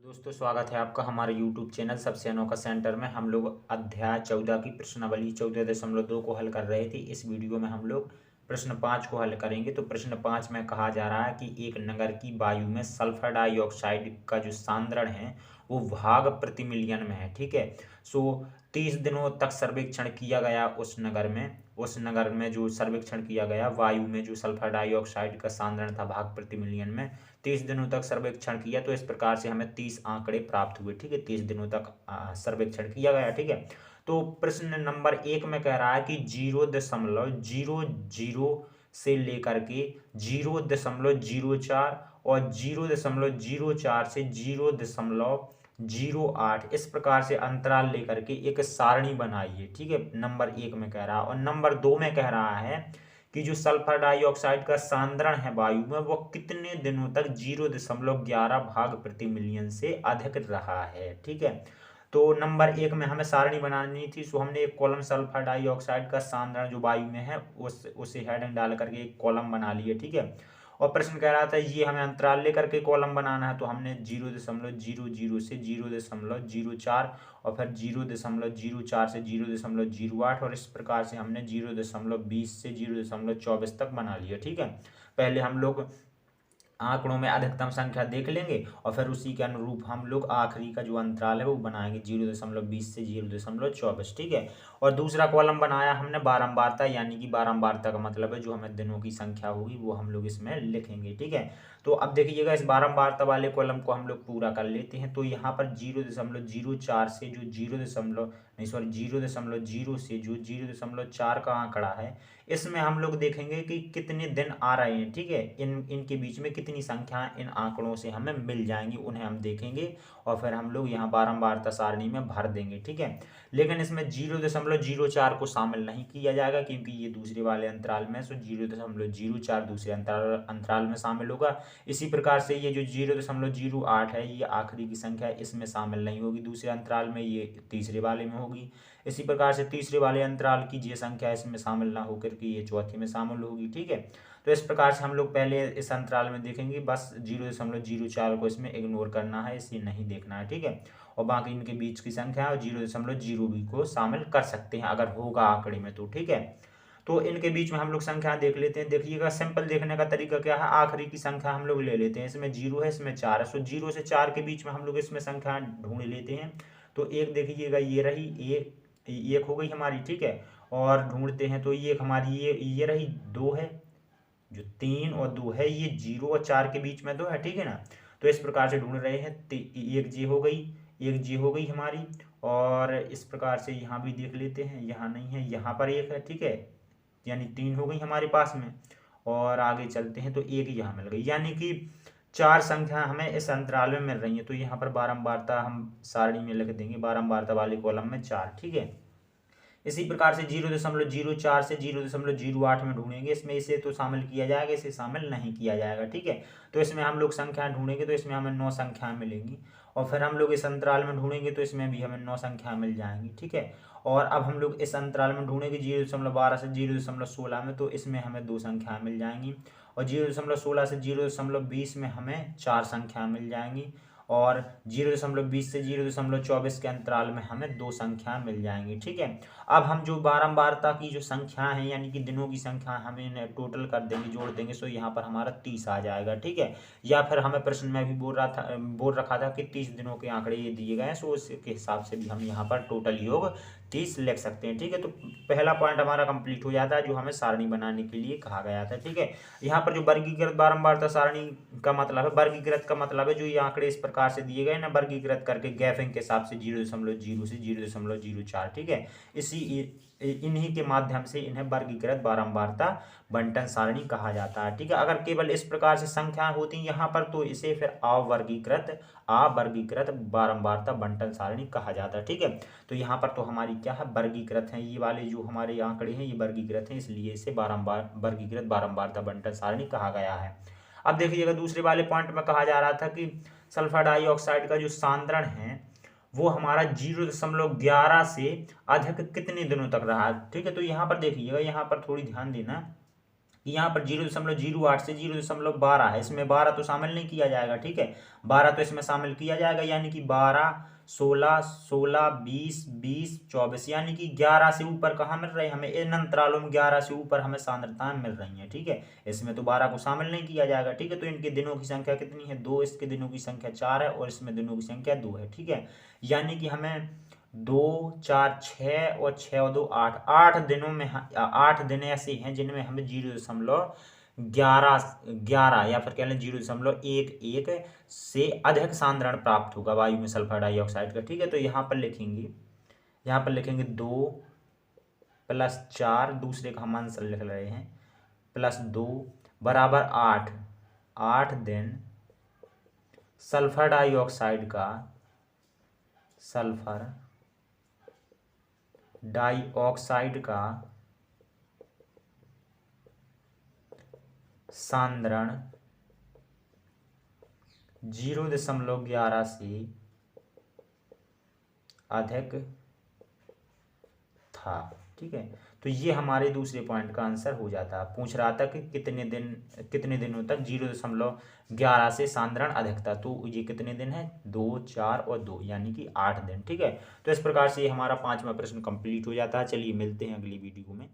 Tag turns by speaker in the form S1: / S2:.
S1: दोस्तों स्वागत है आपका हमारे YouTube चैनल सबसे अनोखा सेंटर में। हम लोग अध्याय 14 की प्रश्नावली 14.2 को हल कर रहे थे। इस वीडियो में हम लोग प्रश्न 5 को हल करेंगे। तो प्रश्न 5 में कहा जा रहा है कि एक नगर की वायु में सल्फर डाइऑक्साइड का जो सांद्रण है वो भाग प्रति मिलियन में है। ठीक है। सो 30 दिनों तक सर्वेक्षण किया गया उस नगर में जो सर्वेक्षण किया गया वायु में जो सल्फर डाइऑक्साइड का सांद्रण था भाग प्रति मिलियन में 30 दिनों तक सर्वेक्षण किया। तो इस प्रकार से हमें 30 आंकड़े प्राप्त हुए। ठीक है। 30 दिनों तक सर्वेक्षण किया गया। ठीक है। तो प्रश्न नंबर 1 में कह रहा है कि 0.00 से लेकर के 0.04 और 0.04 से 0.08 इस प्रकार से अंतराल लेकर के एक सारणी बनाइए। ठीक है। नंबर 1 में कह रहा है। और नंबर 2 में कह रहा है कि जो सल्फर डाइऑक्साइड का सांद्रण है वायु में वो कितने दिनों तक 0.11 भाग प्रति मिलियन से अधिक रहा है। ठीक है। तो नंबर 1 में हमें सारणी बनानी थी। सो हमने एक कॉलम सल्फर डाइऑक्साइड का सांद्रण जो वायु में है उसे हेडिंग डाल करके एक कॉलम बना लिए। ठीक है। और प्रश्न कह रहा था ये हमें अंतराल लेकर के कॉलम बनाना है। तो हमने 0.00 से 0.04 और फिर 0.04 से 0.08 और इस प्रकार से हमने 0.20 से 0.24 तक बना लिया। ठीक है। पहले हम लोग आंकड़ों में अधिकतम संख्या देख लेंगे और फिर उसी के अनुरूप हम लोग आखिरी का जो अंतराल है वो बनाएंगे 0.20 से 0.24। ठीक है। और दूसरा कॉलम बनाया हमने बारंबारता, यानी कि बारंबारता का मतलब है जो हमें दिनों की संख्या होगी वो हम लोग इसमें लिखेंगे। ठीक है। तो अब देखिएगा इस बारंबारता वाले कॉलम को हम लोग पूरा कर लेते हैं। तो यहाँ पर 0.04 से जो 0.0 से जो 0.4 का आंकड़ा है इसमें हम लोग देखेंगे कि कितने दिन आ रहे हैं। ठीक है। इनके बीच में कितनी संख्या इन आंकड़ों से हमें मिल जाएंगी उन्हें हम देखेंगे और फिर हम लोग यहाँ बारंबारता सारणी में भर देंगे। ठीक है। लेकिन इसमें 0.04 को शामिल नहीं किया जाएगा क्योंकि ये दूसरे वाले अंतराल में, सो 0.04 दूसरे अंतराल में शामिल होगा। इसी प्रकार से ये जो 0.08 है ये आखिरी की संख्या है, इसमें शामिल नहीं होगी दूसरे अंतराल में, ये तीसरे वाले में होगी। इसी प्रकार से तीसरे वाले अंतराल की ये संख्या इसमें शामिल ना होकर के ये चौथे में शामिल होगी। ठीक है। तो इस प्रकार से हम लोग पहले इस अंतराल में देखेंगे, बस 0.04 को इसमें इग्नोर करना है, इसे नहीं देखना है। ठीक है। और बाकी इनके बीच की संख्या और 0.0 भी को शामिल कर सकते हैं अगर होगा आंकड़े में तो। ठीक है। तो इनके बीच में हम लोग संख्या देख लेते हैं। देखिएगा सिंपल देखने का तरीका क्या है, आखिरी की संख्या हम लोग ले लेते हैं। इसमें 0 है, इसमें 4 है। सो 0 से 4 के बीच में हम लोग इसमें संख्या ढूंढ लेते हैं। तो एक देखिएगा ये रही, एक हो गई हमारी। ठीक है। और ढूंढते हैं तो ये हमारी ये रही 2 है, जो 3 और 2 है ये 0 और 4 के बीच में 2 है। ठीक है ना। तो इस प्रकार से ढूंढ रहे हैं। एक जी हो गई, एक जी हो गई हमारी। और इस प्रकार से यहाँ भी देख लेते हैं, यहाँ नहीं है, यहाँ पर एक है। ठीक है। यानी 3 हो गई हमारे पास में। और आगे चलते हैं तो एक यहाँ मिल गई, यानी कि 4 संख्या हमें इस अंतराल में मिल रही है। तो यहाँ पर बारंबारता हम सारणी में लिख देंगे, बारंबारता वाले कॉलम में 4। ठीक है। इसी प्रकार से 0.04 से 0.08 में ढूंढेंगे। इसमें इसे तो शामिल किया जाएगा, इसे शामिल नहीं किया जाएगा। ठीक है। तो इसमें हम लोग संख्या ढूंढेंगे तो इसमें हमें 9 संख्याएं मिलेंगी। और फिर हम लोग इस अंतराल में ढूंढेंगे तो इसमें भी हमें 9 संख्या मिल जाएंगी। ठीक है। और अब हम लोग इस अंतराल में ढूंढेंगे 0.12 से 0.16 में, तो इसमें हमें 2 संख्याएं मिल जाएंगी। और 0.16 से 0.20 में हमें 4 संख्याएं मिल जाएंगी। और 0.20 से 0.24 के अंतराल में हमें 2 संख्याएं मिल जाएंगी। ठीक है। अब हम जो बारंबारता की जो संख्या है यानी कि दिनों की संख्या हमें इन्हें टोटल कर देंगे, जोड़ देंगे। सो यहाँ पर हमारा 30 आ जाएगा। ठीक है। या फिर हमें प्रश्न में भी बोल रखा था कि 30 दिनों के आंकड़े ये दिए गए हैं, सो उसके हिसाब से भी हम यहाँ पर टोटल योग 30 लिख सकते हैं। ठीक है। तो पहला पॉइंट हमारा कंप्लीट हो जाता है जो हमें सारणी बनाने के लिए कहा गया था। ठीक है। यहाँ पर जो वर्गीकृत बारंबारता सारणी का मतलब है, वर्गीकृत का मतलब है जो ये आंकड़े इस प्रकार से दिए गए ना, वर्गीकृत करके गैपिंग के हिसाब से 0.0 से 0.04। ठीक है। इन्हीं के माध्यम से इन्हें वर्गीकृत बारंबारता बंटन सारणी कहा जाता है। ठीक है। अगर केवल इस प्रकार से संख्या होती यहाँ पर तो इसे फिर अवर्गीकृत बारंबारता बंटन सारणी कहा जाता है। ठीक है। तो यहाँ पर तो हमारी क्या है, वर्गीकृत है, ये वाले जो हमारे आंकड़े हैं ये वर्गीकृत हैं, इसलिए इसे वर्गीकृत बारंबारता बंटन सारणी कहा गया है। अब देखिएगा दूसरे वाले पॉइंट में कहा जा रहा था कि सल्फर डाइऑक्साइड का जो सांद्रण है वो हमारा 0.11 से अधिक कितने दिनों तक रहा। ठीक है। तो यहाँ पर देखिएगा, यहाँ पर थोड़ी ध्यान देना कि यहाँ पर 0.08 से 0.12 है, इसमें 12 तो शामिल नहीं किया जाएगा, ठीक है। 12 तो इसमें शामिल किया जाएगा, यानी कि 12, 16, 16, 20, 20, 24, यानी कि 11 से ऊपर कहाँ मिल रहे हैं हमें, इन अंतरालों में 11 से ऊपर हमें सांद्रताएं मिल रही हैं, ठीक है। इसमें तो 12 को शामिल नहीं किया जाएगा, ठीक है। तो इनके दिनों की संख्या कितनी है, 2, इसके दिनों की संख्या 4 है और इसमें दिनों की संख्या 2 है, ठीक है। यानी कि हमें 2, 4, 6 और 6 और 2 8, 8 दिनों में 8 दिन ऐसे हैं जिनमें हमें 0.11 या फिर कह लें 0.11 से अधिक सांद्रण प्राप्त होगा वायु में सल्फर डाइऑक्साइड का, ठीक है। तो यहाँ पर लिखेंगे 2 + 4, दूसरे का हम आंसर लिख रहे हैं, +2 बराबर 8, 8 दिन सल्फर डाइऑक्साइड का सांद्रण 0.11 से अधिक था, ठीक है। तो ये हमारे दूसरे पॉइंट का आंसर हो जाता। पूछ रहा था कि कितने दिनों तक 0.11 से सांद्रण अधिक था, तो ये कितने दिन है, 2, 4 और 2, यानी कि 8 दिन, ठीक है। तो इस प्रकार से हमारा 5वां प्रश्न कंप्लीट हो जाता है। चलिए मिलते हैं अगली वीडियो में।